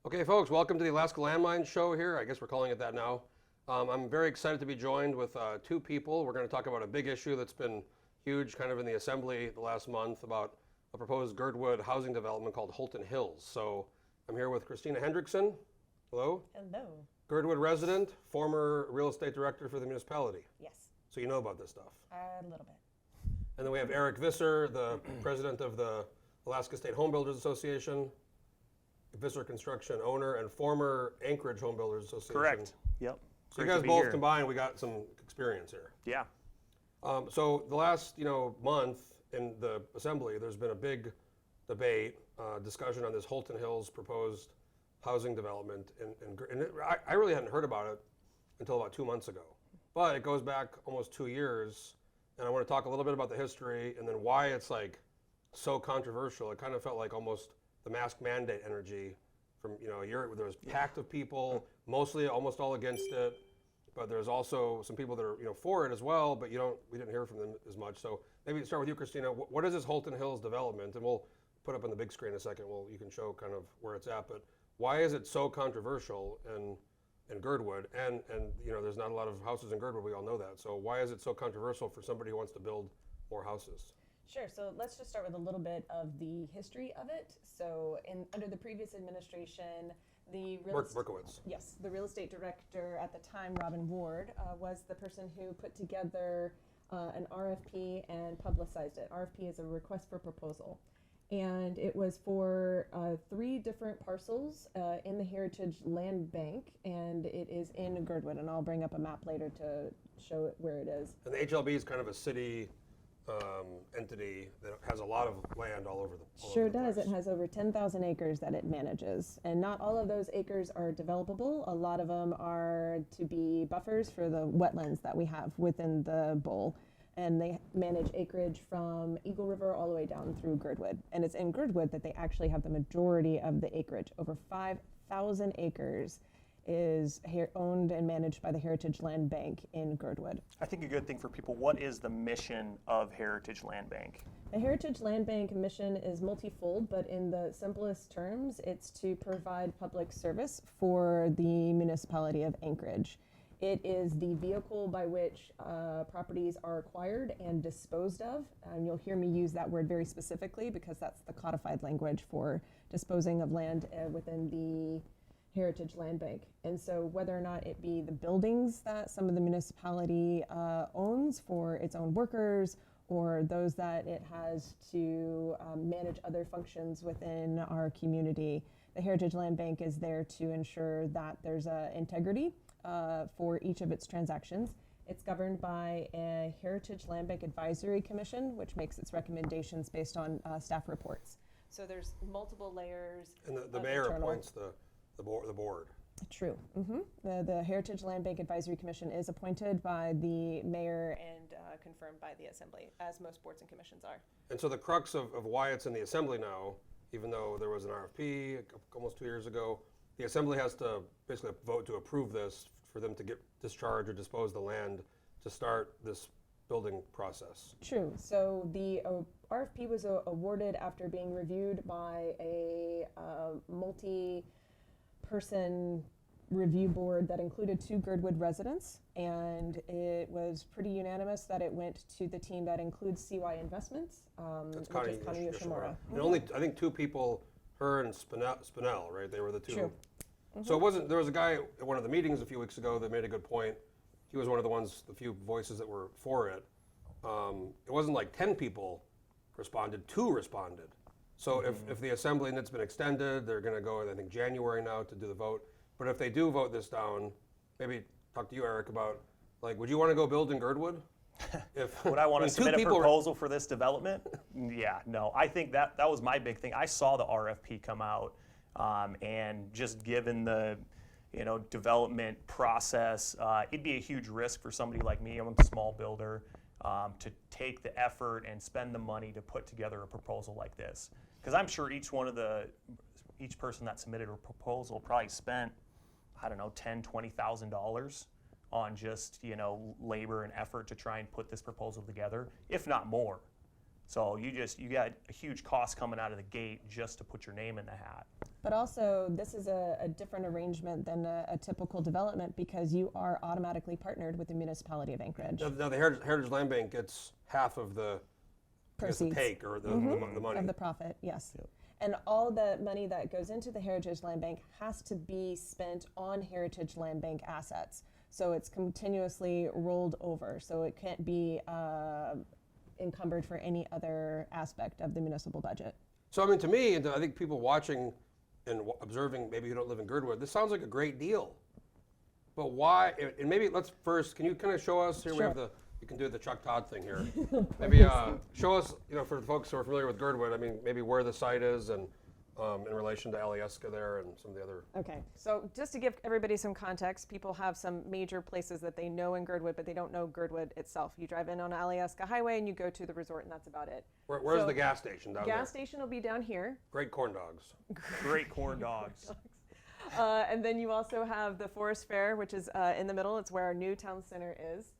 Okay, folks, welcome to the Alaska Landmine Show here. I guess we're calling it that now. I'm very excited to be joined with two people. We're going to talk about a big issue that's been huge kind of in the Assembly the last month about a proposed Girdwood housing development called Holtan Hills. So I'm here with Christina Hendrickson. Hello. Hello. Girdwood resident, former real estate director for the municipality. Yes, So you know about this stuff. a little bit. And then we have Eric Visser, the president of the Alaska State Home Builders Association, Visser Construction owner, and former Anchorage Home Builders Association. Correct. Yep. So you Great to guys be both here. combined, we got some experience here. Yeah. So the last month in the Assembly, there's been a big debate, discussion on this Holton Hills proposed housing development, and I really hadn't heard about it until about 2 months ago. But it goes back almost 2 years, and I want to talk a little bit about the history and then why it's like so controversial. It kind of felt like almost the mask mandate energy from a year. There was packed of people, mostly almost all against it, but there's also some people that are for it as well. But we didn't hear from them as much. So maybe start with you, Christina. What is this Holton Hills development? And we'll put up on the big screen in a second. Well, you can show kind of where it's at. But why is it so controversial in Girdwood? And there's not a lot of houses in Girdwood. We all know that. So why is it so controversial for somebody who wants to build more houses? Sure, so let's just start with a little bit of the history of it. So under the previous administration, the real estate director at the time, Robin Ward, was the person who put together an RFP and publicized it. RFP is a request for proposal. And it was for 3 different parcels in the Heritage Land Bank, and it is in Girdwood. And I'll bring up a map later to show it where it is. And the HLB is kind of a city entity that has a lot of land all over the Sure does. It has over 10,000 acres that it manages. And not all of those acres are developable. A lot of them are to be buffers for the wetlands that we have within the bowl. And they manage acreage from Eagle River all the way down through Girdwood. And it's in Girdwood that they actually have the majority of the acreage. Over 5,000 acres is owned and managed by the Heritage Land Bank in Girdwood. I think a good thing for people, what is the mission of Heritage Land Bank? The Heritage Land Bank mission is multifold, but in the simplest terms, it's to provide public service for the Municipality of Anchorage. It is the vehicle by which properties are acquired and disposed of. And you'll hear me use that word very specifically because that's the codified language for disposing of land within the Heritage Land Bank. And so whether or not it be the buildings that some of the municipality owns for its own workers, or those that it has to manage other functions within our community, the Heritage Land Bank is there to ensure that there's integrity for each of its transactions. It's governed by a Heritage Land Bank Advisory Commission, which makes its recommendations based on staff reports. So there's multiple layers. And the mayor appoints the board. True. The Heritage Land Bank Advisory Commission is appointed by the mayor and confirmed by the Assembly, as most boards and commissions are. And so the crux of why it's in the Assembly now, even though there was an RFP almost 2 years ago, the Assembly has to basically vote to approve this for them to get discharged or dispose the land to start this building process. True. So the RFP was awarded after being reviewed by a multi-person review board that included 2 Girdwood residents, and it was pretty unanimous that it went to the team that includes CY Investments, That's which is Connie Yoshimura. And only, I think 2 people, her and Spinell, right? They were the 2. True. So there was a guy at one of the meetings a few weeks ago that made a good point. He was one of the few voices that were for it. It wasn't like 10 people responded, 2 responded. So if the Assembly, and it's been extended, they're going to go, I think, January now to do the vote. But if they do vote this down, maybe talk to you, Eric, about, like, would you want to go build in Girdwood? Would I want to submit a proposal for this development? Yeah, no. I think that was my big thing. I saw the RFP come out, and just given the development process, it'd be a huge risk for somebody like me. I'm a small builder. To take the effort and spend the money to put together a proposal like this. Because I'm sure each person that submitted a proposal probably spent, I don't know, $10,000, $20,000 on just, labor and effort to try and put this proposal together, if not more. So you got a huge cost coming out of the gate just to put your name in the hat. But also, this is a different arrangement than a typical development because you are automatically partnered with the Municipality of Anchorage. Now the Heritage Land Bank gets half of the I guess the Proceeds. take or the money. Of the profit, yes. And all the money that goes into the Heritage Land Bank has to be spent on Heritage Land Bank assets. So it's continuously rolled over. So it can't be encumbered for any other aspect of the municipal budget. So I mean, to me, and I think people watching and observing, maybe who don't live in Girdwood, this sounds like a great deal. But why? And maybe let's first, can you kind of show us here? We Sure. have you can do the Chuck Todd thing here. Maybe show us, for the folks who are familiar with Girdwood, I mean, maybe where the site is and in relation to Alyeska there and some of the other. Okay, so just to give everybody some context, people have some major places that they know in Girdwood, but they don't know Girdwood itself. You drive in on Alyeska Highway and you go to the resort, and that's about it. Where's So, the gas station down there? Gas station will be down here. Great corn dogs. Great corn dogs. And then you also have the Forest Fair, which is in the middle. It's where our new town center is.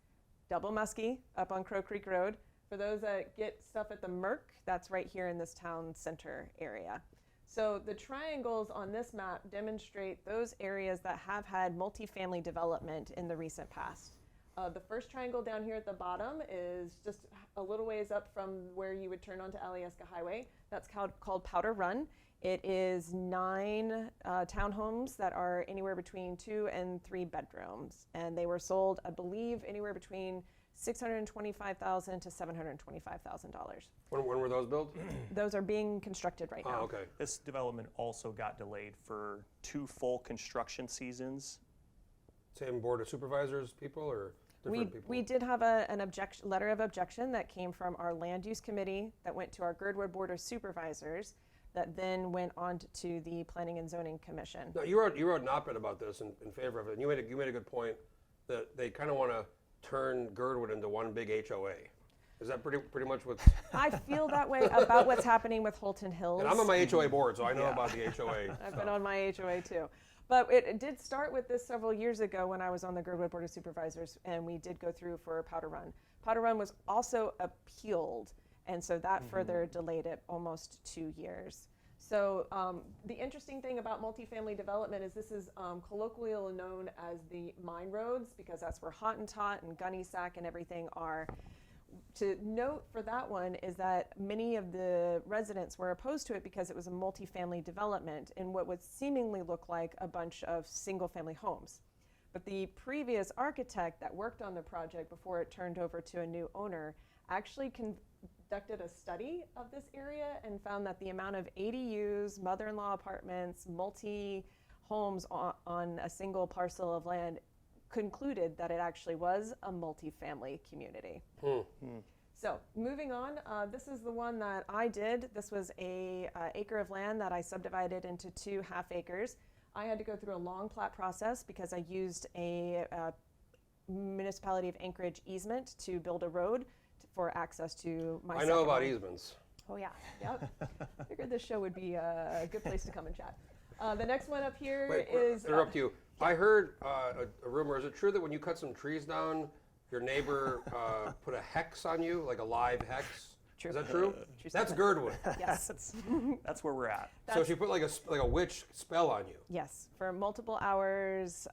Double Muskie up on Crow Creek Road. For those that get stuff at the Merc, that's right here in this town center area. So the triangles on this map demonstrate those areas that have had multifamily development in the recent past. The first triangle down here at the bottom is just a little ways up from where you would turn onto Alyeska Highway. That's called Powder Run. It is 9 townhomes that are anywhere between 2 and 3 bedrooms. And they were sold, I believe, anywhere between $625,000 to $725,000. When were those built? Those are being constructed right now. Oh, okay. This development also got delayed for 2 full construction seasons. Same board of supervisors people or different people? We did have an letter of objection that came from our land use committee that went to our Girdwood Board of Supervisors that then went on to the Planning and Zoning Commission. No, you wrote an op-ed about this in favor of it. And you made a good point that they kind of want to turn Girdwood into one big HOA. Is that pretty much what's? I feel that way about what's happening with Holton Hills. And I'm on my HOA board, so I know about the HOA. I've been on my HOA too. But it did start with this several years ago when I was on the Girdwood Board of Supervisors, and we did go through for Powder Run. Powder Run was also appealed, and so that further delayed it almost 2 years. So the interesting thing about multifamily development is this is colloquially known as the mine roads because that's where Hottentot and Gunny Sack and everything are. To note for that one is that many of the residents were opposed to it because it was a multifamily development in what would seemingly look like a bunch of single-family homes. But the previous architect that worked on the project before it turned over to a new owner actually conducted a study of this area and found that the amount of ADUs, mother-in-law apartments, multi-homes on a single parcel of land concluded that it actually was a multifamily community. So moving on, this is the one that I did. This was a acre of land that I subdivided into 2 half acres. I had to go through a long plat process because I used a Municipality of Anchorage easement to build a road for access to my I know second about home. easements. Oh yeah, yep. Figured this show would be a good place to come and chat. The next one up here Wait, is interrupt you. I heard a rumor. Is it true that when you cut some trees down, your neighbor put a hex on you, like a live hex? True. Is that true? True That's statement. Girdwood. Yes. That's where we're at. So she put like a witch spell on you. Yes, for multiple hours,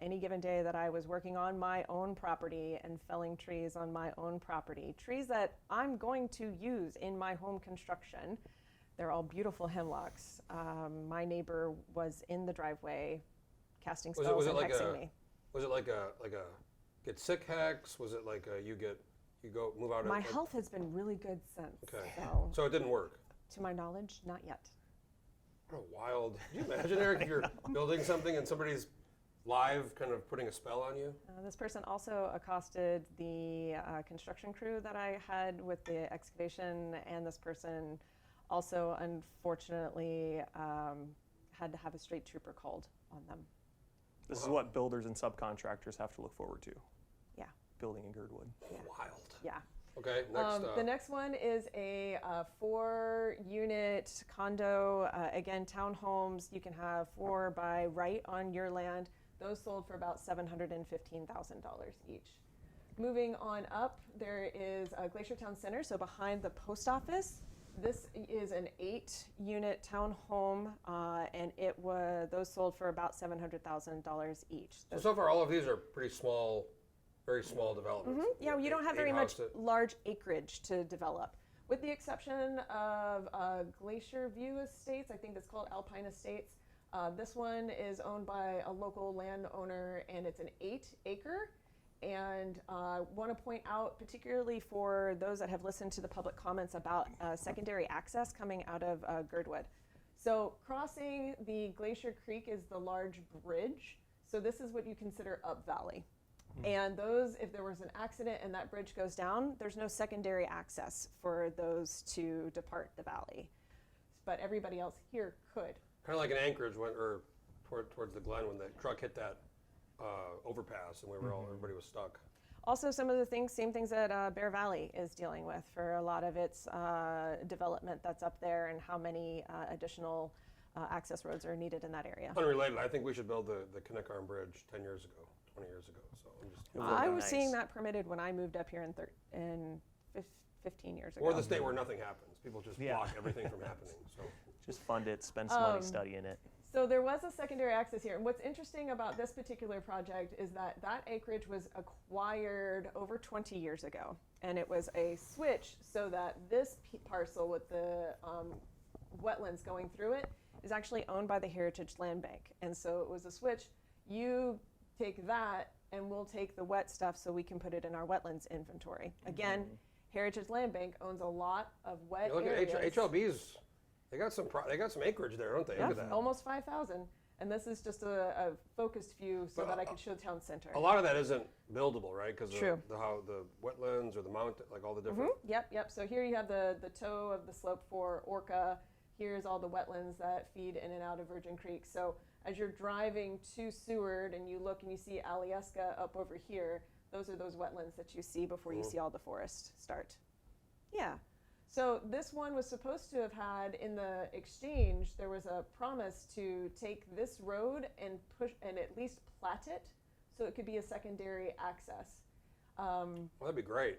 any given day that I was working on my own property and felling trees on my own property, trees that I'm going to use in my home construction. They're all beautiful hemlocks. My neighbor was in the driveway casting spells and hexing me. Was it like a get sick hex? Was it like you go move out? My health has been really good since. Okay. So, So it didn't work. to my knowledge, not yet. What a wild. Can you imagine, Eric, if you're building something and somebody's live kind of putting a spell on you? This person also accosted the construction crew that I had with the excavation, and this person also, unfortunately, had to have a state trooper called on them. This is what builders and subcontractors have to look forward to. Yeah. Building in Girdwood. Wild. Yeah. Okay, next. The next one is a 4-unit condo. Again, townhomes. You can have 4 by right on your land. Those sold for about $715,000 each. Moving on up, there is Glacier Town Center. So behind the post office, This is an 8-unit townhome, and those sold for about $700,000 each. So far, all of these are pretty small, very small developments. Yeah, you don't have very much large acreage to develop. With the exception of Glacier View Estates, I think it's called Alpine Estates. This one is owned by a local landowner, and it's an 8-acre. And want to point out, particularly for those that have listened to the public comments about secondary access coming out of Girdwood. So crossing the Glacier Creek is the large bridge. So this is what you consider up valley. And those, if there was an accident and that bridge goes down, there's no secondary access for those to depart the valley. But everybody else here could. Kind of like in Anchorage, towards the Glen, when the truck hit that overpass and everybody was stuck. Also, some of the same things that Bear Valley is dealing with for a lot of its development that's up there, and how many additional access roads are needed in that area. Unrelated, I think we should build the Connect Arm Bridge 10 years ago, 20 years ago. So I was seeing that permitted when I moved up here in 15 years ago. Or the state where nothing happens. People just block everything from happening. So just fund it, spend some money studying it. So there was a secondary access here. And what's interesting about this particular project is that acreage was acquired over 20 years ago. And it was a switch so that this parcel with the wetlands going through it is actually owned by the Heritage Land Bank. And so it was a switch. You take that and we'll take the wet stuff so we can put it in our wetlands inventory. Again, Heritage Land Bank owns a lot of wet areas. Look at HLB's. They got some acreage there, don't they? Yeah, Look at that. almost 5,000. And this is just a focused view so that I could show town center. A lot of that isn't buildable, right? Because True. how the wetlands or the mountain, like all the different. Yep. So here you have the toe of the slope for Orca. Here's all the wetlands that feed in and out of Virgin Creek. So as you're driving to Seward and you look and you see Alyeska up over here, those are those wetlands that you see before you see all the forest start. Yeah. So this one was supposed to have had, in the exchange, there was a promise to take this road and push and at least plat it so it could be a secondary access. Well, that'd be great.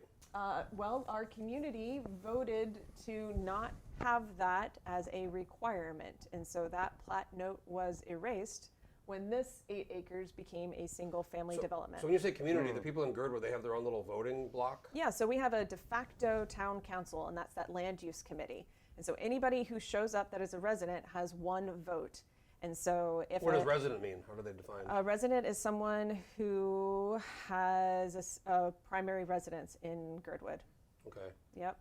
Well, our community voted to not have that as a requirement, and so that plat note was erased when this 8 acres became a single-family development. So when you say community, the people in Girdwood, they have their own little voting block? Yeah, so we have a de facto town council, and that's that land use committee. And so anybody who shows up that is a resident has one vote. And so if What does resident mean? How do they define? A resident is someone who has a primary residence in Girdwood. Okay. Yep.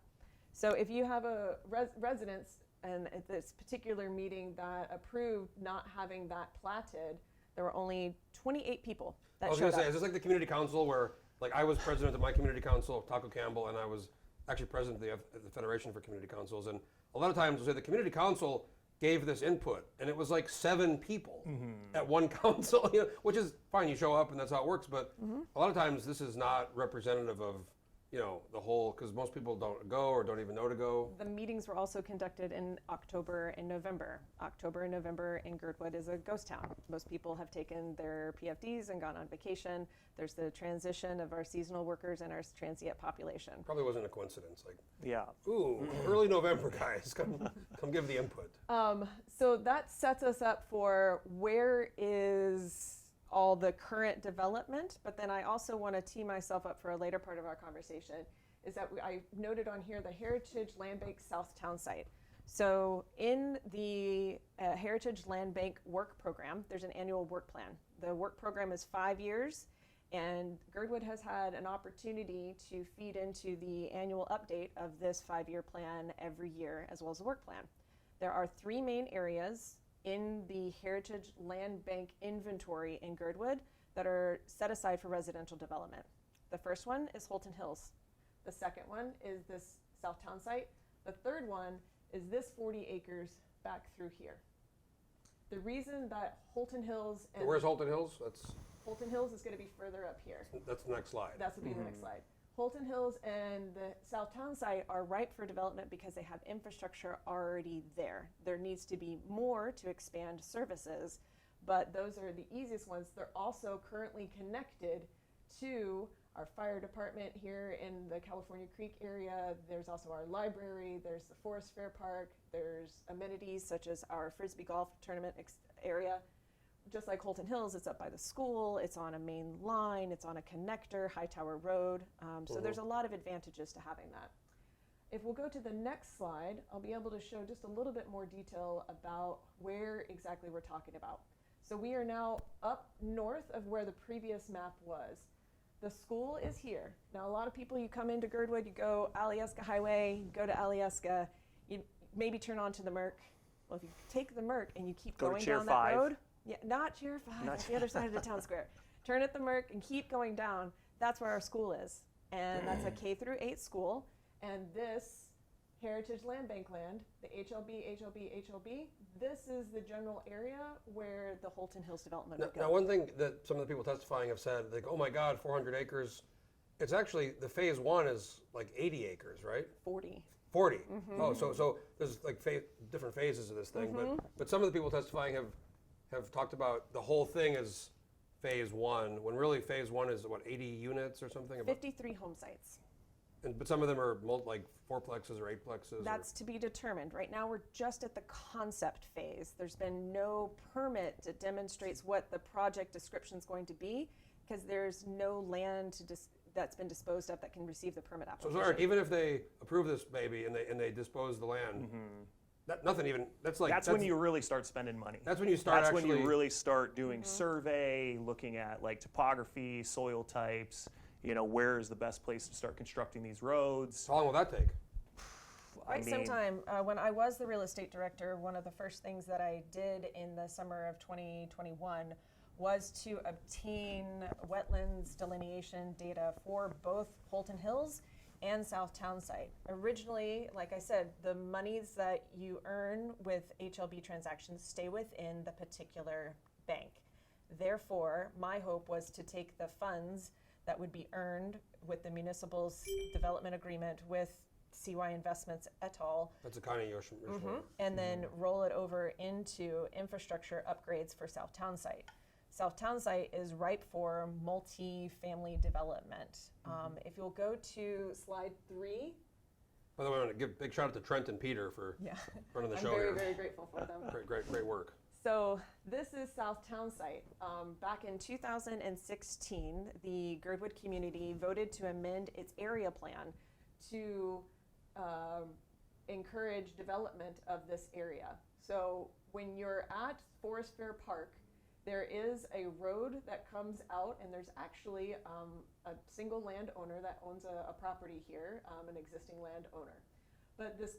So if you have a residence, and at this particular meeting that approved not having that platted, there were only 28 people that showed up. I was going to say, is this like the community council where, like, I was president of my community council, Taco Campbell, and I was actually president of the Federation for Community Councils, and a lot of times we'll say the community council gave this input, and it was like 7 people at one council, which is fine, you show up and that's how it works, but a lot of times this is not representative of the whole, because most people don't go or don't even know to go. The meetings were also conducted in October and November. October and November in Girdwood is a ghost town. Most people have taken their PFDs and gone on vacation. There's the transition of our seasonal workers and our transient population. Probably wasn't a coincidence. Like, Yeah. ooh, early November, guys, come give the input. So that sets us up for where is all the current development, but then I also want to tee myself up for a later part of our conversation, is that I noted on here the Heritage Land Bank South Town site. So in the Heritage Land Bank work program, there's an annual work plan. The work program is 5 years, and Girdwood has had an opportunity to feed into the annual update of this 5-year plan every year, as well as the work plan. There are 3 main areas in the Heritage Land Bank inventory in Girdwood that are set aside for residential development. The first one is Holtan Hills. The second one is this South Town site. The third one is this 40 acres back through here. The reason that Holtan Hills and Where's Holton Hills? Holtan Hills is going to be further up here. That's the next slide. That's will be the next slide. Holton Hills and the South Town site are ripe for development because they have infrastructure already there. There needs to be more to expand services, but those are the easiest ones. They're also currently connected to our fire department here in the California Creek area. There's also our library, there's the Forest Fair Park, there's amenities such as our Frisbee golf tournament area. Just like Holton Hills, it's up by the school, it's on a main line, it's on a connector, Hightower Road. So there's a lot of advantages to having that. If we'll go to the next slide, I'll be able to show just a little bit more detail about where exactly we're talking about. So we are now up north of where the previous map was. The school is here. Now a lot of people, you come into Girdwood, you go Alyeska Highway, you go to Alyeska, you maybe turn onto the Merck. Well, if you take the Merck and you keep Go to going Chair down 5. that road, yeah, not Chair 5, that's the other side of the town square. Turn at the Merck and keep going down, that's where our school is. And that's a K through 8 school. And this Heritage Land Bank land, the HLB, this is the general area where the Holton Hills development would go. Now, one thing that some of the people testifying have said, like, oh my God, 400 acres. It's actually, the phase 1 is like 80 acres, right? 40. 40. Oh, so there's like different phases of this thing. But some of the people testifying have talked about the whole thing as phase 1, when really phase 1 is what, 80 units or something? 53 home sites. But some of them are like 4plexes or 8plexes. That's to be determined. Right now, we're just at the concept phase. There's been no permit that demonstrates what the project description is going to be, because there's no land that's been disposed of that can receive the permit application. So, Eric, even if they approve this baby and they dispose the land, nothing even. That's when you really start spending money. That's when you start. That's when you really start doing survey, looking at like topography, soil types. You know, where is the best place to start constructing these roads? How long will that take? Quite some time. When I was the real estate director, one of the first things that I did in the summer of 2021 was to obtain wetlands delineation data for both Holton Hills and South Townsite. Originally, like I said, the monies that you earn with HLB transactions stay within the particular bank. Therefore, my hope was to take the funds that would be earned with the municipal's development agreement with CY Investments et al. That's a kind of Yoshim. And then roll it over into infrastructure upgrades for South Townsite. South Townsite is ripe for multi-family development. If you'll go to slide 3. By the way, I want to give a big shout out to Trent and Peter for running the show I'm here. very grateful for them. Great work. So this is South Townsite. Back in 2016, the Girdwood community voted to amend its area plan to encourage development of this area. So when you're at Forest Fair Park, there is a road that comes out, and there's actually a single landowner that owns a property here, an existing landowner. But this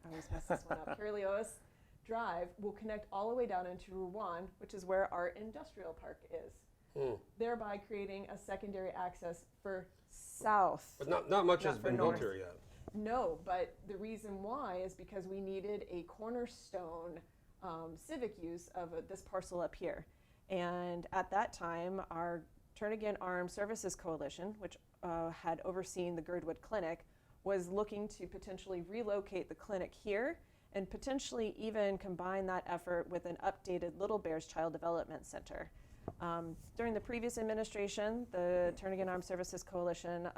I always mess this one up. Caroliois Drive will connect all the way down into Rouen, which is where our industrial park is, thereby creating a secondary access for south. But not much has been built north. here yet. No, but the reason why is because we needed a cornerstone civic use of this parcel up here. And at that time, our Turn Again Armed Services Coalition, which had overseen the Girdwood Clinic, was looking to potentially relocate the clinic here and potentially even combine that effort with an updated Little Bears Child Development Center. During the previous administration, the Turn Again Armed Services Coalition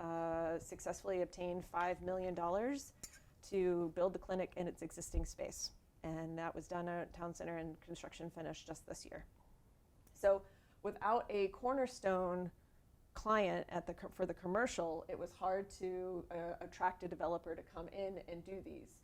successfully obtained $5 million to build the clinic in its existing space. And that was done at Town Center, and construction finished just this year. So without a cornerstone client for the commercial, it was hard to attract a developer to come in and do these.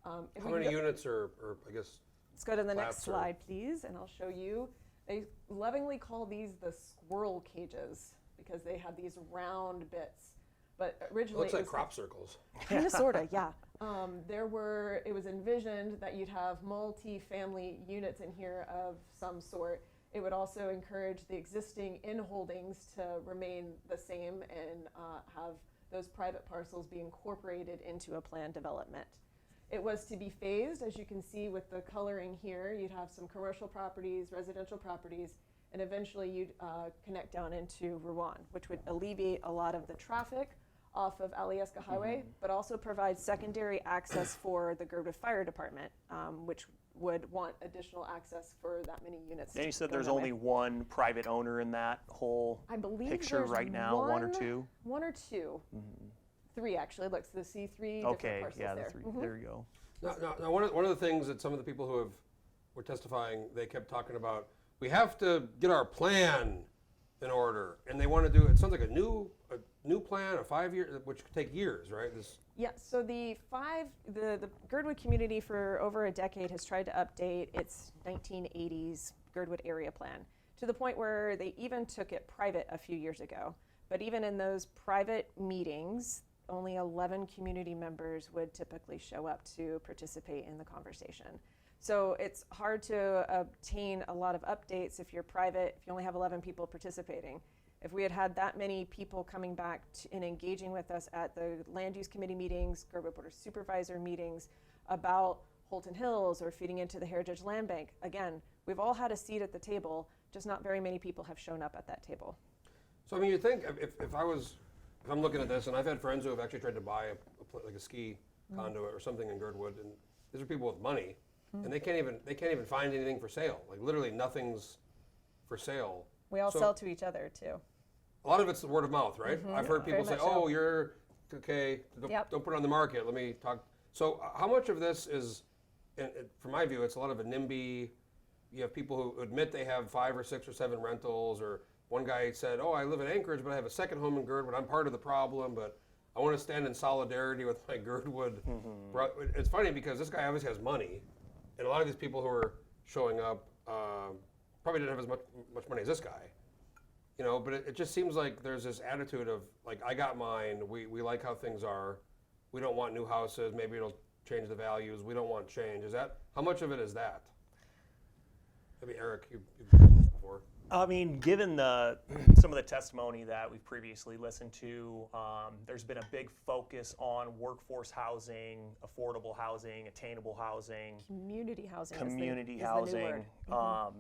How many units are, I guess? Let's go to the next slide, please, and I'll show you. They lovingly call these the squirrel cages because they have these round bits. But originally, Looks like crop circles. Kind of, sort of, yeah. It was envisioned that you'd have multi-family units in here of some sort. It would also encourage the existing in-holdings to remain the same and have those private parcels be incorporated into a planned development. It was to be phased, as you can see with the coloring here. You'd have some commercial properties, residential properties, and eventually you'd connect down into Rouen, which would alleviate a lot of the traffic off of Alyeska Highway, but also provide secondary access for the Girdwood Fire Department, which would want additional access for that many units. And you said go there's that way. only one private owner in that whole I believe picture there's right now, one or two? One or two. Three, actually. Look, so see three Okay, different parcels yeah, there. the three. There you go. Now, one of the things that some of the people who were testifying, they kept talking about, we have to get our plan in order, and they want to do, it sounds like a new plan, a 5-year, which could take years, right? Yeah, so the Girdwood community for over a decade has tried to update its 1980s Girdwood area plan to the point where they even took it private a few years ago. But even in those private meetings, only 11 community members would typically show up to participate in the conversation. So it's hard to obtain a lot of updates if you're private, if you only have 11 people participating. If we had that many people coming back and engaging with us at the land use committee meetings, Girdwood Board of Supervisor meetings about Holton Hills or feeding into the Heritage Land Bank, again, we've all had a seat at the table, just not very many people have shown up at that table. So I mean, you think if I'm looking at this, and I've had friends who have actually tried to buy like a ski conduit or something in Girdwood, and these are people with money, and they can't even find anything for sale. Like literally nothing's for sale. We all sell to each other too. A lot of it's the word of mouth, right? I've heard people say, Very much "Oh, so. you're okay. Don't put it on the market. Let me talk." So, how much of this is, from my view, it's a lot of a NIMBY. You have people who admit they have 5 or 6 or 7 rentals, or one guy said, "Oh, I live in Anchorage, but I have a second home in Girdwood. I'm part of the problem, but I want to stand in solidarity with my Girdwood." It's funny because this guy obviously has money, and a lot of these people who are showing up probably didn't have as much money as this guy. You know, but it just seems like there's this attitude of like, I got mine. We like how things are. We don't want new houses. Maybe it'll change the values. We don't want change. How much of it is that? Maybe Eric, you've done this before. I mean, given some of the testimony that we've previously listened to, there's been a big focus on workforce housing, affordable housing, attainable housing. Community housing. Community is housing. the new word.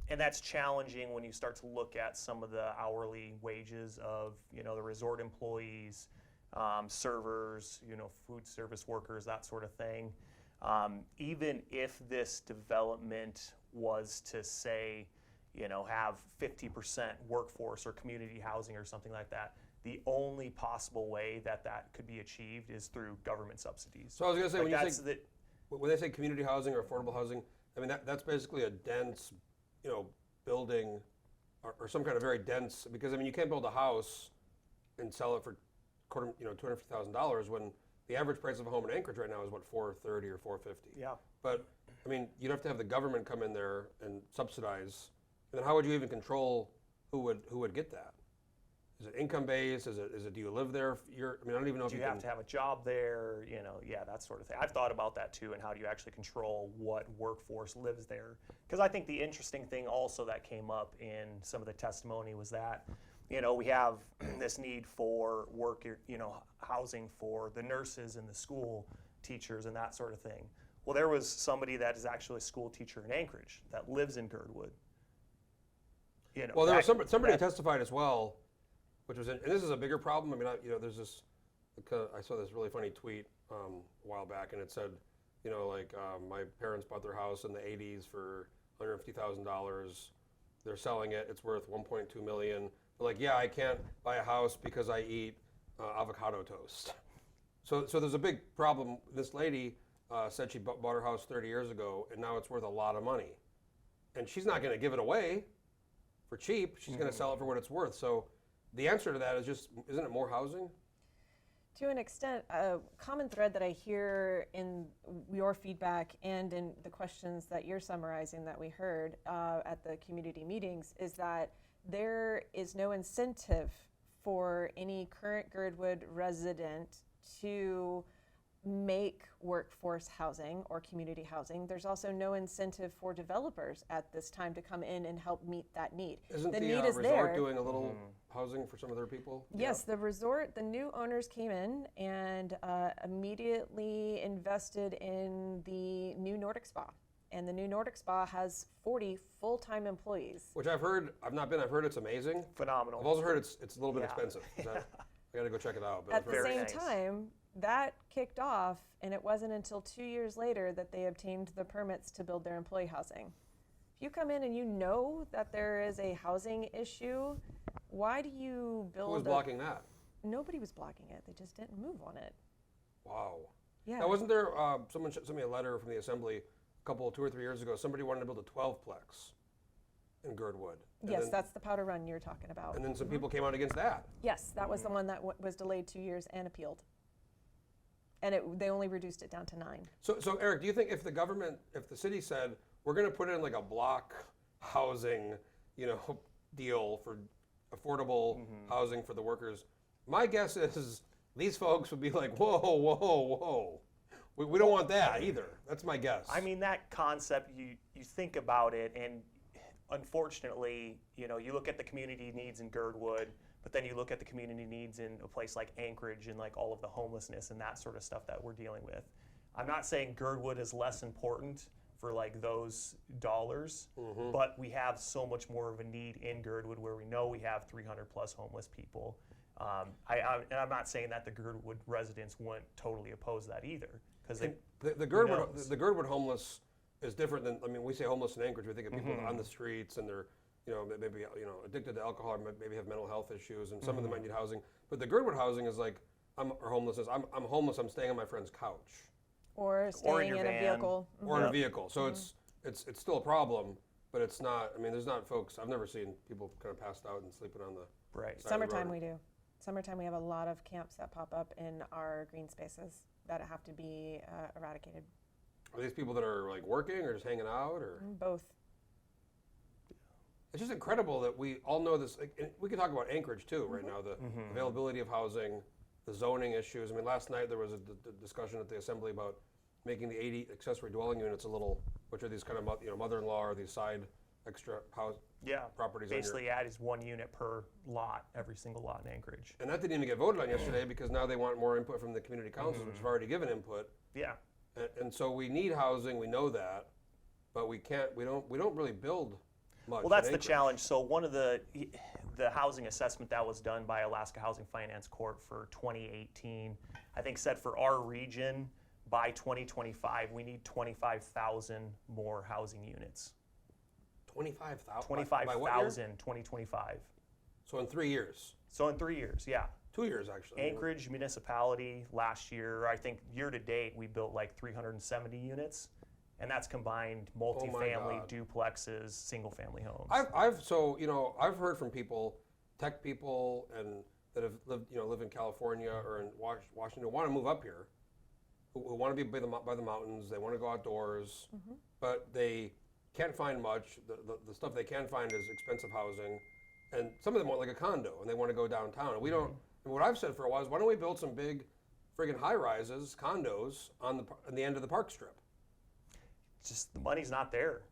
And that's challenging when you start to look at some of the hourly wages of, the resort employees, servers, food service workers, that sort of thing. Even if this development was to say, have 50% workforce or community housing or something like that, the only possible way that could be achieved is through government subsidies. So I was going to say, when they say community housing or affordable housing, I mean, that's basically a dense, building or some kind of very dense, because I mean, you can't build a house and sell it for $250,000 when the average price of a home in Anchorage right now is what, $430,000 or $450,000. Yeah. But I mean, you'd have to have the government come in there and subsidize. And then how would you even control who would get that? Is it income based? Is it do you live there? I don't even know if you have to have a job there, that sort of thing. I've thought about that too, and how do you actually control what workforce lives there? Because I think the interesting thing also that came up in some of the testimony was that, we have this need for housing for the nurses and the school teachers and that sort of thing. Well, there was somebody that is actually a school teacher in Anchorage that lives in Girdwood. Well, there was somebody who testified as well, which was, and this is a bigger problem. I mean, there's this, I saw this really funny tweet a while back, and it said, my parents bought their house in the 80s for $150,000. They're selling it. It's worth $1.2 million. They're like, yeah, I can't buy a house because I eat avocado toast. So there's a big problem. This lady said she bought her house 30 years ago, and now it's worth a lot of money. And she's not going to give it away for cheap. She's going to sell it for what it's worth. So the answer to that is just, isn't it more housing? To an extent, a common thread that I hear in your feedback and in the questions that you're summarizing that we heard at the community meetings is that there is no incentive for any current Girdwood resident to make workforce housing or community housing. There's also no incentive for developers at this time to come in and help meet that need. Isn't the need is resort there. doing a little housing for some of their people? Yes, the resort, the new owners came in and immediately invested in the new Nordic Spa. And the new Nordic Spa has 40 full-time employees. Which I've heard, I've not been, I've heard it's amazing. Phenomenal. I've also heard it's a little bit expensive. I got to go check it out. But At the very same nice. time, that kicked off, and it wasn't until 2 years later that they obtained the permits to build their employee housing. If you come in and you know that there is a housing issue, why do you build? Who was blocking that? Nobody was blocking it. They just didn't move on it. Wow. Yeah. Now, wasn't there, someone sent me a letter from the assembly a couple, 2 or 3 years ago, somebody wanted to build a 12-plex in Girdwood. And Yes, then, that's the powder run you're talking about. and then some people came out against that. Yes, that was the one that was delayed 2 years and appealed. And they only reduced it down to 9. So Eric, do you think if the city said, we're gonna put in like a block housing, deal for affordable housing for the workers, my guess is these folks would be like, whoa, whoa, whoa. We don't want that either. That's my guess. I mean, that concept, you think about it, and unfortunately, you look at the community needs in Girdwood, but then you look at the community needs in a place like Anchorage and like all of the homelessness and that sort of stuff that we're dealing with. I'm not saying Girdwood is less important for like those dollars, but we have so much more of a need in Girdwood where we know we have 300 plus homeless people. And I'm not saying that the Girdwood residents wouldn't totally oppose that either, because the Girdwood homeless is different than, we say homeless in Anchorage, we think of people on the streets and they're, maybe addicted to alcohol or maybe have mental health issues, and some of them might need housing. But the Girdwood housing is like, or homelessness. I'm homeless. I'm staying on my friend's couch. Or staying in a vehicle. Or in a vehicle. So it's still a problem, but it's not. There's not folks. I've never seen people kind of passed out and sleeping on the side Summertime of the road. we do. Summertime we have a lot of camps that pop up in our green spaces that have to be eradicated. Are these people that are like working or just hanging out, or? Both. It's just incredible that we all know this. And we can talk about Anchorage too right now, the availability of housing, the zoning issues. Last night there was a discussion at the assembly about making the 80 accessory dwelling units a little, which are these kind of mother-in-law or these side extra house properties. Basically add is 1 unit per lot, every single lot in Anchorage. And that didn't even get voted on yesterday because now they want more input from the community councils, which have already given input. Yeah. And so we need housing, we know that, but we don't really build much. Well, that's the challenge. So one of the housing assessment that was done by Alaska Housing Finance Corp for 2018, I think said for our region by 2025 we need 25,000 more housing units. 25,000? 25,000, 2025. So in 3 years? So in 3 years, yeah. 2 years, actually. Anchorage Municipality last year, I think year to date, we built like 370 units, and that's combined multifamily, duplexes, single family homes. I've heard from people, tech people, and that have live in California or in Washington, want to move up here, who want to be by the mountains, they want to go outdoors, but they can't find much. The stuff they can find is expensive housing, and some of them want like a condo, and they want to go downtown. And we don't. And what I've said for a while is, why don't we build some big, friggin' high-rises, condos on the end of the park strip? Just the money's not there.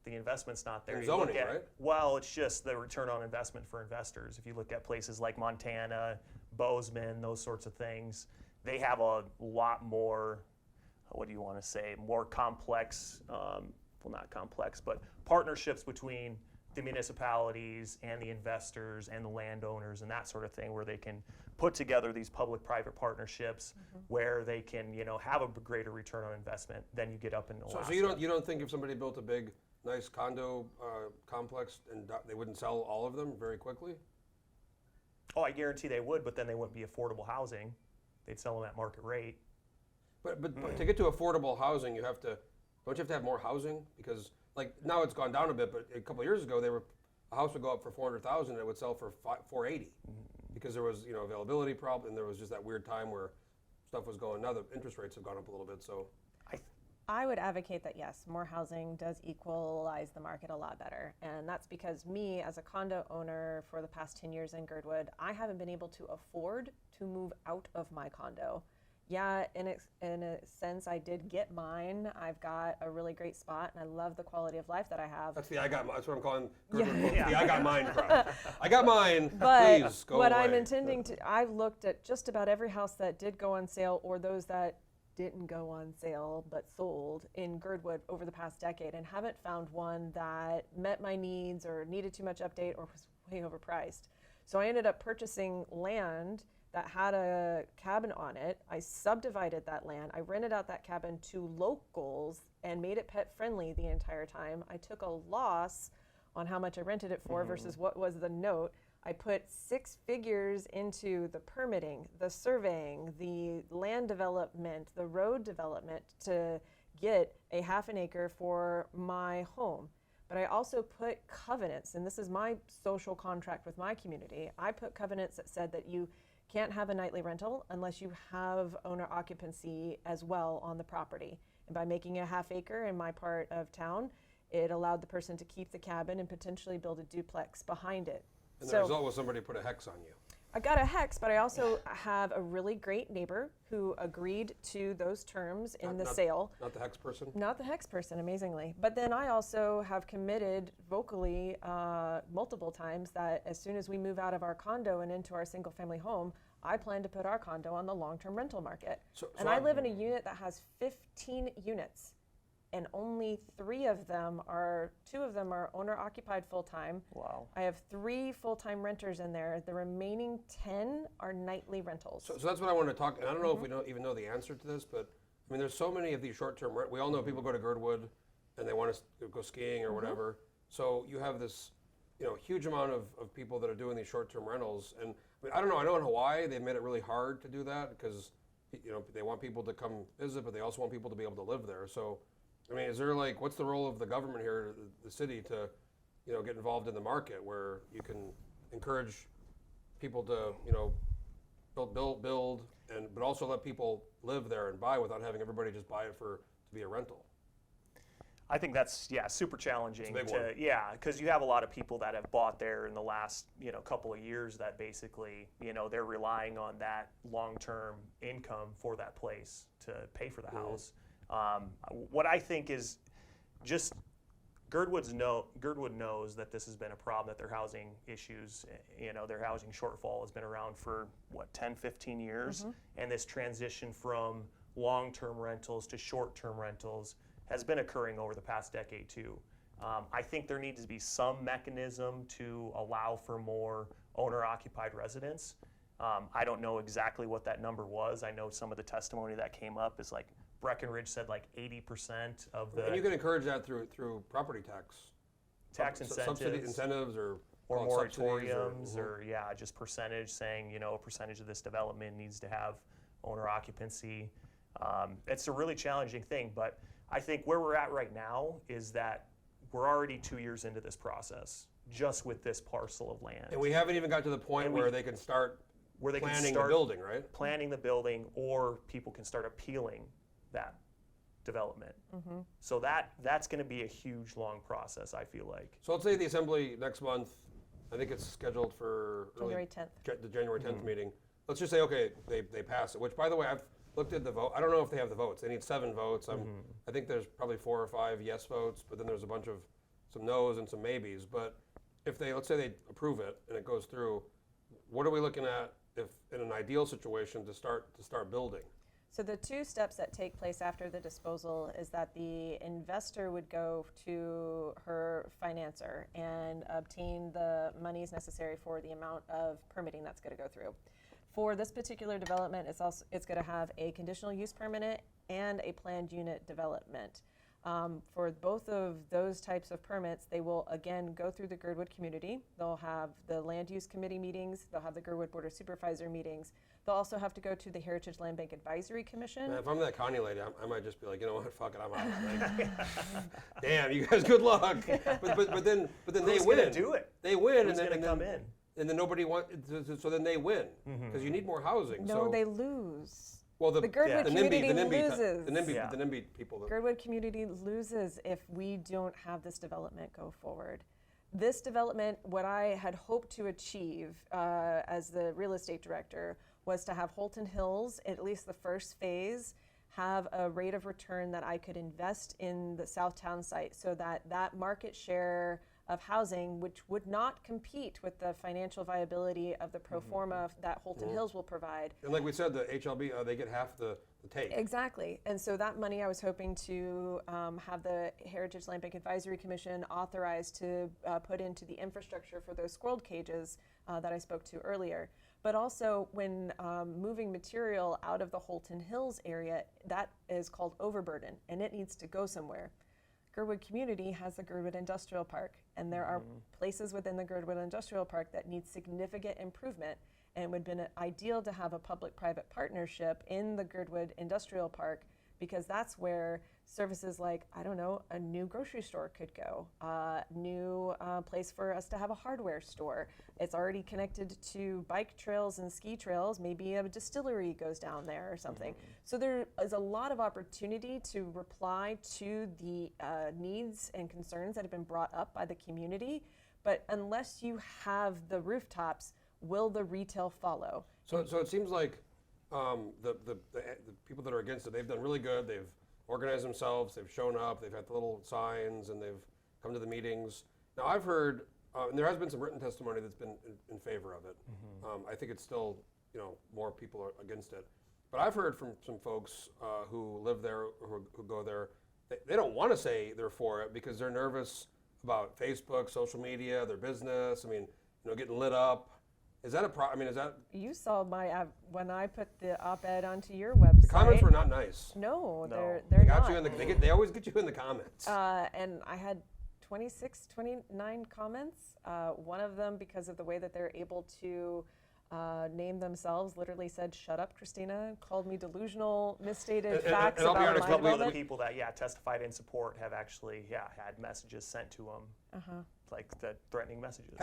The investment's not there. And zoning, right? Well, it's just the return on investment for investors. If you look at places like Montana, Bozeman, those sorts of things, they have a lot more, what do you want to say, more complex, well, not complex, but partnerships between the municipalities and the investors and the landowners and that sort of thing, where they can put together these public-private partnerships where they can, have a greater return on investment. Then you get up in Alaska. So you don't think if somebody built a big, nice condo complex and they wouldn't sell all of them very quickly? Oh, I guarantee they would, but then they wouldn't be affordable housing. They'd sell them at market rate. But to get to affordable housing, don't you have to have more housing? Because like now it's gone down a bit, but a couple of years ago a house would go up for $400,000 and it would sell for $480,000 because there was availability problem, and there was just that weird time where stuff was going. Now the interest rates have gone up a little bit, so. I would advocate that yes, more housing does equalize the market a lot better, and that's because me as a condo owner for the past 10 years in Girdwood, I haven't been able to afford to move out of my condo. Yeah, in a sense, I did get mine. I've got a really great spot, and I love the quality of life that I have. That's that's what I'm calling Girdwood. The I got mine crowd. I got mine. But please go what away. I'm intending to, I've looked at just about every house that did go on sale or those that didn't go on sale but sold in Girdwood over the past decade, and haven't found one that met my needs or needed too much update or was way overpriced. So I ended up purchasing land that had a cabin on it. I subdivided that land. I rented out that cabin to locals and made it pet friendly the entire time. I took a loss on how much I rented it for versus what was the note. I put 6 figures into the permitting, the surveying, the land development, the road development to get a half an acre for my home. But I also put covenants, and this is my social contract with my community. I put covenants that said that you can't have a nightly rental unless you have owner occupancy as well on the property. And by making a half acre in my part of town, it allowed the person to keep the cabin and potentially build a duplex behind it. And the result was somebody put a hex on you. I got a hex, but I also have a really great neighbor who agreed to those terms in the sale. Not the hex person? Not the hex person, amazingly. But then I also have committed vocally multiple times that as soon as we move out of our condo and into our single family home, I plan to put our condo on the long-term rental market. And I live in a unit that has 15 units. And only 2 of them are owner occupied full-time. Wow. I have 3 full-time renters in there. The remaining 10 are nightly rentals. So that's what I want to talk, and I don't know if we even know the answer to this, but I mean, there's so many of these short-term, we all know people go to Girdwood and they want to go skiing or whatever. So you have this, huge amount of people that are doing these short-term rentals. And I mean, I don't know, I know in Hawaii, they've made it really hard to do that because, they want people to come visit, but they also want people to be able to live there. So, I mean, is there what's the role of the government here, the city, to, get involved in the market where you can encourage people to, build, but also let people live there and buy without having everybody just buy it to be a rental? I think that's super challenging. It's a big one. Yeah, because you have a lot of people that have bought there in the last couple of years that basically they're relying on that long-term income for that place to pay for the house. What I think is just Girdwood knows that this has been a problem, that their housing issues, their housing shortfall has been around for 10, 15 years. And this transition from long-term rentals to short-term rentals has been occurring over the past decade too. I think there needs to be some mechanism to allow for more owner-occupied residents. I don't know exactly what that number was. I know some of the testimony that came up is Breckenridge said 80% of the... And you can encourage that through property tax incentives. Subsidy incentives or moratoriums or just percentage, saying, a percentage of this development needs to have owner occupancy. It's a really challenging thing, but I think where we're at right now is that we're already 2 years into this process, just with this parcel of land. And we haven't even got to the point where they can start planning the building, right? Planning the building, or people can start appealing that development. So that's going to be a huge, long process, I feel like. So let's say the assembly next month, I think it's scheduled for January 10th. The January 10th meeting. Let's just say, okay, they pass it, which, by the way, I've looked at the vote. I don't know if they have the votes. They need 7 votes. I think there's probably 4 or 5 yes votes, but then there's a bunch of some no's and some maybes. But if let's say they approve it and it goes through, what are we looking at if in an ideal situation to start building? So the 2 steps that take place after the disposal is that the investor would go to her financer and obtain the monies necessary for the amount of permitting that's going to go through. For this particular development, it's going to have a conditional use permit and a planned unit development. For both of those types of permits, they will again go through the Girdwood community. They'll have the land use committee meetings. They'll have the Girdwood Board of Supervisor meetings. They'll also have to go to the Heritage Land Bank Advisory Commission. Man, if I'm that Connie lady, I might just be like, you know what, fuck it, I'm out. Damn, you guys, good luck. But then they win. Gonna do it? They win, Who's and then come in? And then nobody wants. So then they win because you need more housing. No, they lose. Well, the Girdwood community loses. The NIMBY people. Girdwood community loses if we don't have this development go forward. This development, what I had hoped to achieve as the real estate director, was to have Holtan Hills, at least the first phase, have a rate of return that I could invest in the Southtown site so that that market share of housing, which would not compete with the financial viability of the pro forma that Holtan Hills will provide. And like we said, the HLB, they get half the take. Exactly. And so that money I was hoping to have the Heritage Land Bank Advisory Commission authorized to put into the infrastructure for those squirrel cages that I spoke to earlier. But also when moving material out of the Holton Hills area, that is called overburden, and it needs to go somewhere. Girdwood community has the Girdwood Industrial Park, and there are places within the Girdwood Industrial Park that need significant improvement, and it would have been ideal to have a public-private partnership in the Girdwood Industrial Park, because that's where services like, I don't know, a new grocery store could go, new place for us to have a hardware store. It's already connected to bike trails and ski trails. Maybe a distillery goes down there or something. So there is a lot of opportunity to reply to the needs and concerns that have been brought up by the community. But unless you have the rooftops, will the retail follow? So it seems like the people that are against it, they've done really good. They've organized themselves, they've shown up, they've had the little signs, and they've come to the meetings. Now I've heard, and there has been some written testimony that's been in favor of it. I think it's still, more people are against it. But I've heard from some folks who live there, who go there, they don't want to say they're for it because they're nervous about Facebook, social media, their business. I mean, getting lit up. Is that a problem? I mean, is that... You saw my, when I put the op-ed onto your website. The comments were not nice. No, No. they're Got not. you in they always get you in the comments. And I had 29 comments. One of them, because of the way that they're able to name themselves, literally said, "Shut up, Christina," called me delusional, misstated facts and I'll be about honest, my A couple of the development. people that testified in support have actually had messages sent to them, like the threatening messages.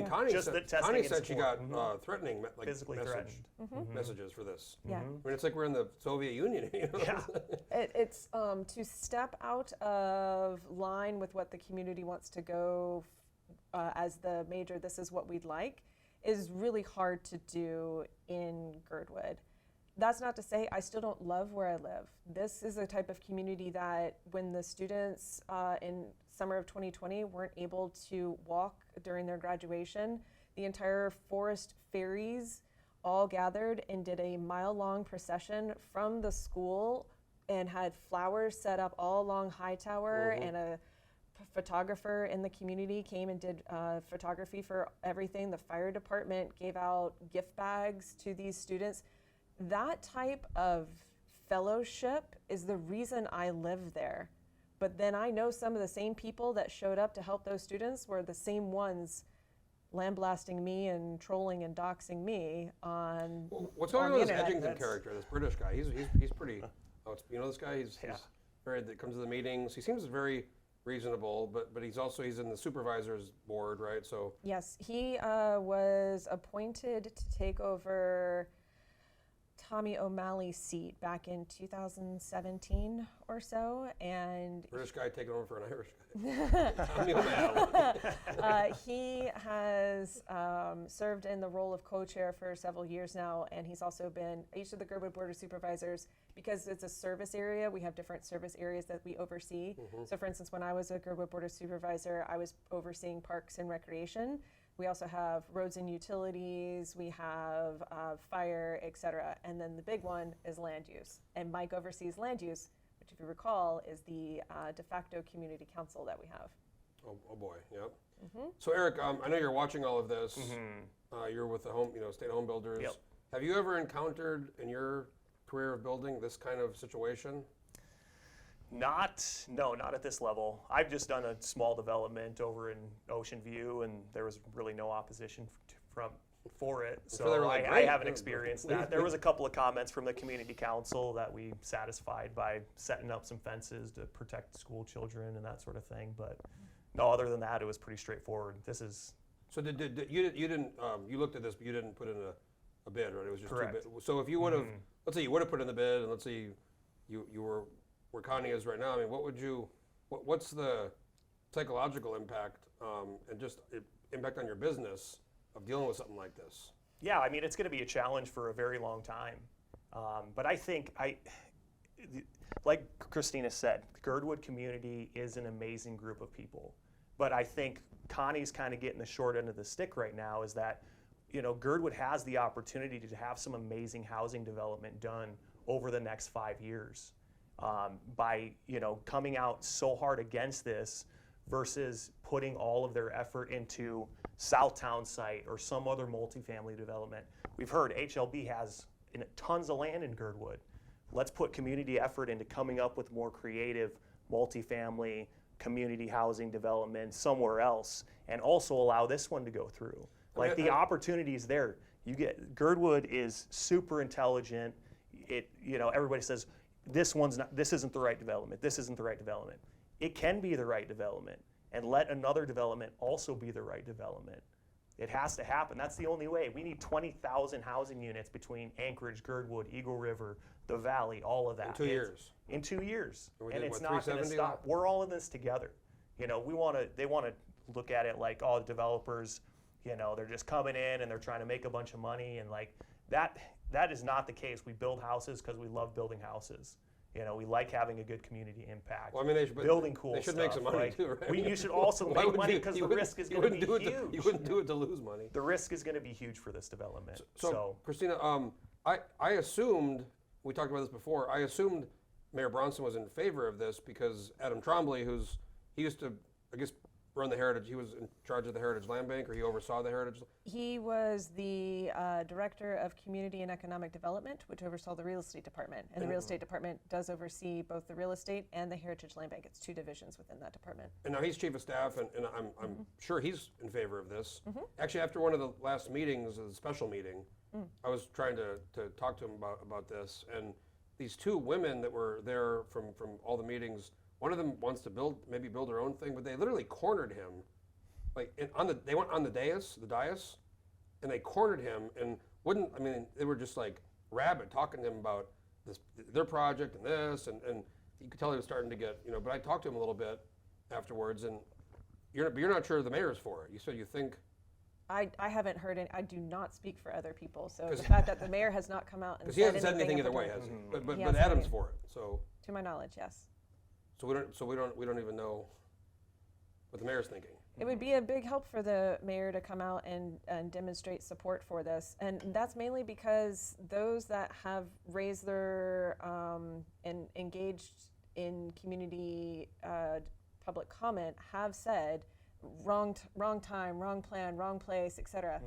Connie Just said, the testing Connie and said she got support. threatening, Physically threatened. messages for this. Yeah. I mean, it's like we're in the Soviet Union. Yeah. It's to step out of line with what the community wants to go as the major, this is what we'd like, is really hard to do in Girdwood. That's not to say I still don't love where I live. This is a type of community that when the students in summer of 2020 weren't able to walk during their graduation, the entire Forest Ferries all gathered and did a mile-long procession from the school and had flowers set up all along Hightower, and a photographer in the community came and did photography for everything. The fire department gave out gift bags to these students. That type of fellowship is the reason I live there. But then I know some of the same people that showed up to help those students were the same ones lambasting me and trolling and doxing me on What's going on on the with this internet. Edgington character, this British guy? He's pretty. This guy. He's very that comes to the meetings. He seems very reasonable, but he's in the supervisor's board, right? So Yes, he was appointed to take over Tommy O'Malley's seat back in 2017 or so, and British guy taking over for an Irish guy. Tommy O'Malley. he has served in the role of co-chair for several years now, and he's also been each of the Girdwood Board of Supervisors. Because it's a service area, we have different service areas that we oversee. So for instance, when I was a Girdwood Board of Supervisor, I was overseeing parks and recreation. We also have roads and utilities, we have fire, et cetera. And then the big one is land use. And Mike oversees land use, which if you recall is the de facto community council that we have. Oh boy, yep. So Eric, I know you're watching all of this. You're with the state home builders. Yep. Have you ever encountered in your career of building this kind of situation? Not at this level. I've just done a small development over in Ocean View, and there was really no opposition for it. sure they were So like, I "Great." haven't experienced that. There was a couple of comments from the community council that we satisfied by setting up some fences to protect school children and that sort of thing. But no, other than that, it was pretty straightforward. So did you didn't you looked at this, but you didn't put in a bid, right? It was just Correct. too bid. So if you would have, let's say you would have put in the bid, and let's say you were where Connie is right now. I mean, what's the psychological impact and just impact on your business of dealing with something like this? Yeah, I mean, it's going to be a challenge for a very long time. But I think, like Christina said, the Girdwood community is an amazing group of people. But I think Connie's kind of getting the short end of the stick right now is that, Girdwood has the opportunity to have some amazing housing development done over the next 5 years. By coming out so hard against this versus putting all of their effort into Southtown site or some other multifamily development. We've heard HLB has tons of land in Girdwood. Let's put community effort into coming up with more creative multifamily community housing development somewhere else, and also allow this one to go through. Like the opportunities there. You get Girdwood is super intelligent. Everybody says this isn't the right development. This isn't the right development. It can be the right development, and let another development also be the right development. It has to happen. That's the only way. We need 20,000 housing units between Anchorage, Girdwood, Eagle River, the Valley, all of that. In 2 years. In 2 years. And it's not going to stop. We're all in this together. They want to look at it like, the developers, they're just coming in and they're trying to make a bunch of money, and like that is not the case. We build houses because we love building houses. We like having a good community impact. Well, I mean, building cool they should stuff. make some money too, right? You should also make money because the risk is going to be huge. You wouldn't do it to lose money. The risk is going to be huge for this development. So Christina, I assumed, we talked about this before, I assumed Mayor Bronson was in favor of this because Adam Trombley, he used to, I guess, run the Heritage, he was in charge of the Heritage Land Bank, or he oversaw the Heritage? He was the Director of Community and Economic Development, which oversaw the Real Estate Department. And the Real Estate Department does oversee both the real estate and the Heritage Land Bank. It's 2 divisions within that department. And now he's Chief of Staff, and I'm sure he's in favor of this. Actually, after one of the last meetings, the special meeting, I was trying to talk to him about this, and these 2 women that were there from all the meetings, one of them wants to maybe build her own thing, but they literally cornered him. Like they went on the dais, and they cornered him and they were just like rabid talking to him about their project and this, and you could tell he was starting to get, but I talked to him a little bit afterwards, and you're not sure the mayor's for it. You said you think. I haven't heard any. I do not speak for other people, so the fact that the mayor has not come out and because he hasn't said anything either way, has he? But Adam's for it, so. To my knowledge, yes. So we don't even know what the mayor's thinking. It would be a big help for the mayor to come out and demonstrate support for this, and that's mainly because those that have raised their and engaged in community public comment have said wrong time, wrong plan, wrong place, etc.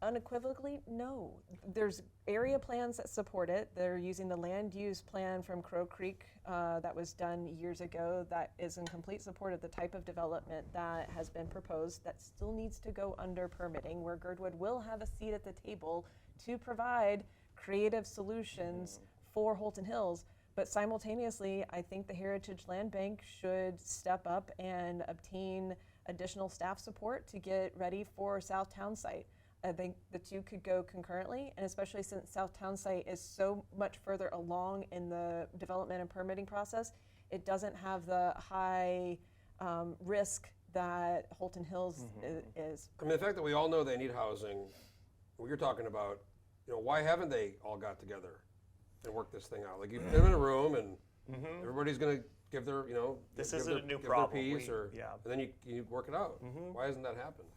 Unequivocally, no. There's area plans that support it. They're using the land use plan from Crow Creek that was done years ago that is in complete support of the type of development that has been proposed that still needs to go under permitting, where Girdwood will have a seat at the table to provide creative solutions for Holton Hills. But simultaneously, I think the Heritage Land Bank should step up and obtain additional staff support to get ready for Southtown site. I think the 2 could go concurrently, and especially since Southtown site is so much further along in the development and permitting process, it doesn't have the high risk that Holton Hills is. I mean, the fact that we all know they need housing, what you're talking about, why haven't they all got together and worked this thing out? Like, you put them in a room and everybody's going to give their, this isn't a new problem. Piece, and then you work it out. Why hasn't that happened?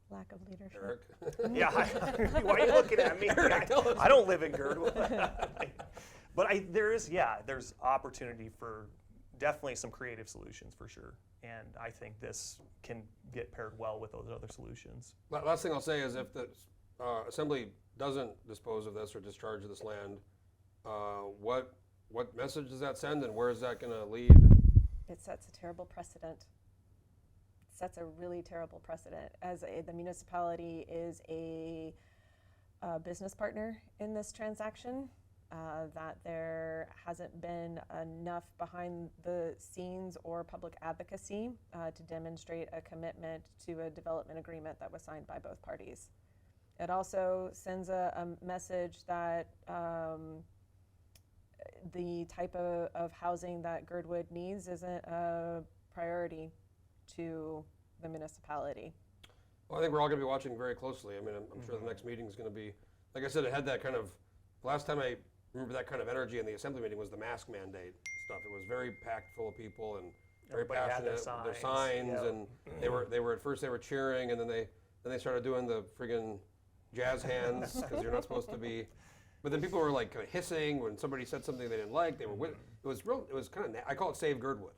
Lack of leadership. Eric? Yeah, why are you looking at me? I don't live in Girdwood. But there's opportunity for definitely some creative solutions for sure. And I think this can get paired well with those other solutions. Last thing I'll say is if the Assembly doesn't dispose of this or discharge of this land, what message does that send, and where is that going to lead? It sets a terrible precedent. Sets a really terrible precedent, as the municipality is a business partner in this transaction, that there hasn't been enough behind the scenes or public advocacy to demonstrate a commitment to a development agreement that was signed by both parties. It also sends a message that the type of housing that Girdwood needs isn't a priority to the municipality. Well, I think we're all going to be watching very closely. I mean, I'm sure the next meeting is going to be, like I said, it had that kind of, last time I remember that kind of energy in the Assembly meeting was the mask mandate stuff. It was very packed full of people and very Everybody passionate. had their signs, and they were at first they were cheering, and then they started doing the friggin' jazz hands because you're not supposed to be. But then people were like kind of hissing when somebody said something they didn't like. They were it was kind of I call it Save Girdwood.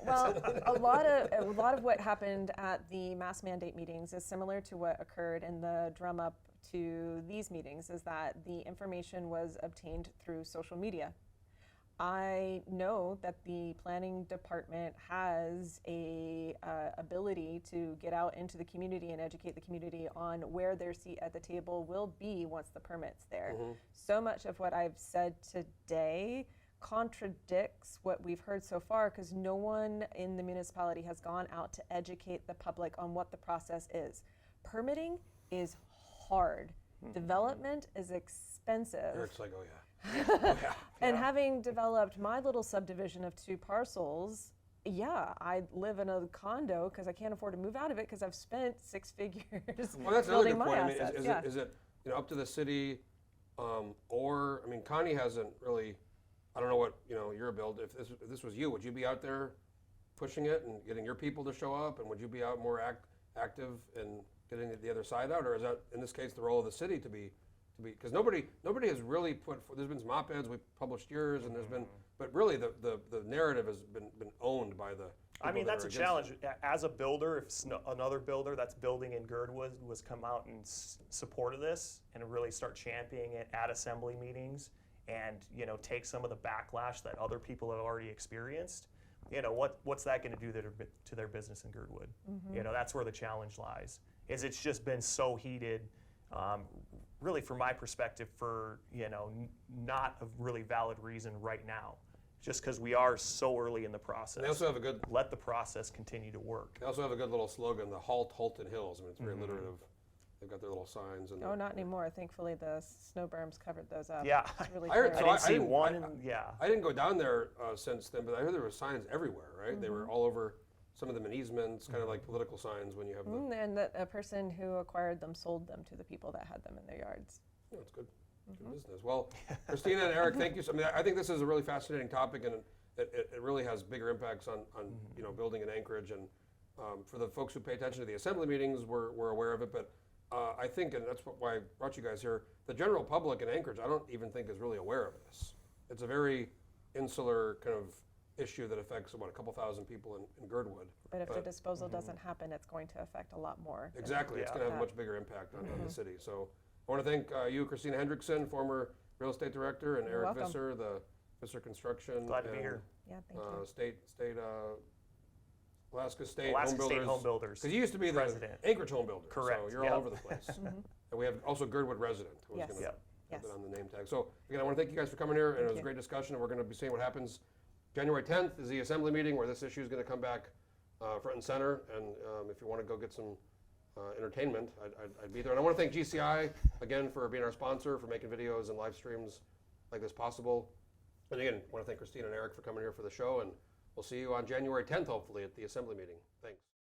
Well, a lot of what happened at the mass mandate meetings is similar to what occurred in the drum up to these meetings, is that the information was obtained through social media. I know that the planning department has a ability to get out into the community and educate the community on where their seat at the table will be once the permit's there. So much of what I've said today contradicts what we've heard so far, because no one in the municipality has gone out to educate the public on what the process is. Permitting is hard. Development is expensive. Eric's like, oh yeah. And having developed my little subdivision of 2 parcels, yeah, I live in a condo because I can't afford to move out of it because I've spent 6 figures Well, that's another building good my point. I mean, assets. is it up to the city, or I mean, Connie hasn't really. I don't know what your build. If this was you, would you be out there pushing it and getting your people to show up, and would you be out more active in getting the other side out, or is that in this case the role of the city to be because nobody has really there's been some op-eds, we've published yours, and there's been, but really the narrative has been owned by the I mean, that's a against challenge. it. As a builder, if another builder that's building in Girdwood was come out and supported this and really start championing it at assembly meetings and, take some of the backlash that other people have already experienced, what's that going to do to their business in Girdwood? That's where the challenge lies. It's just been so heated, really from my perspective, for, not a really valid reason right now. Just because we are so early in the process. They also have a good. Let the process continue to work. They also have a good little slogan, the Holtan Hills. I mean, it's very alliterative. They've got their little signs. And Oh, not anymore. Thankfully, the snow berms covered those up. Yeah. It's really I heard- clear. so I didn't see didn't- one. I didn't go down there since then, but I heard there were signs everywhere, right? They were all over some of them in easements, kind of like political signs when you have the. And that a person who acquired them sold them to the people that had them in their yards. Oh, it's good. Good business. Well, Christina and Eric, thank you. I mean, I think this is a really fascinating topic, and it really has bigger impacts on building in Anchorage. And for the folks who pay attention to the assembly meetings, we're aware of it. But I think, and that's why I brought you guys here, the general public in Anchorage, I don't even think is really aware of this. It's a very insular kind of issue that affects, a couple thousand people in Girdwood. But if the disposal doesn't happen, it's going to affect a lot more. Exactly. It's going to have a much bigger impact on the city. So I want to thank you, Christina Hendrickson, former real estate director, and Eric welcome. Visser, the Visser Construction. Glad to be here. Yeah, thank you. Alaska State Alaska Home State Builders. Home Builders. Because you used to be the President. Anchorage Home Builder. Correct, So you're yep. all over the place. And we have also Girdwood Resident, who was Yes. going to Yep. have Yes. it on the name tag. So again, I want to thank you guys for coming here, and it was a you. great discussion. And we're going to be seeing what happens. January 10th is the assembly meeting where this issue is going to come back front and center. And if you want to go get some entertainment, I'd be there. And I want to thank GCI again for being our sponsor, for making videos and live streams like this possible. And again, I want to thank Christina and Eric for coming here for the show, and we'll see you on January 10th, hopefully, at the assembly meeting. Thanks.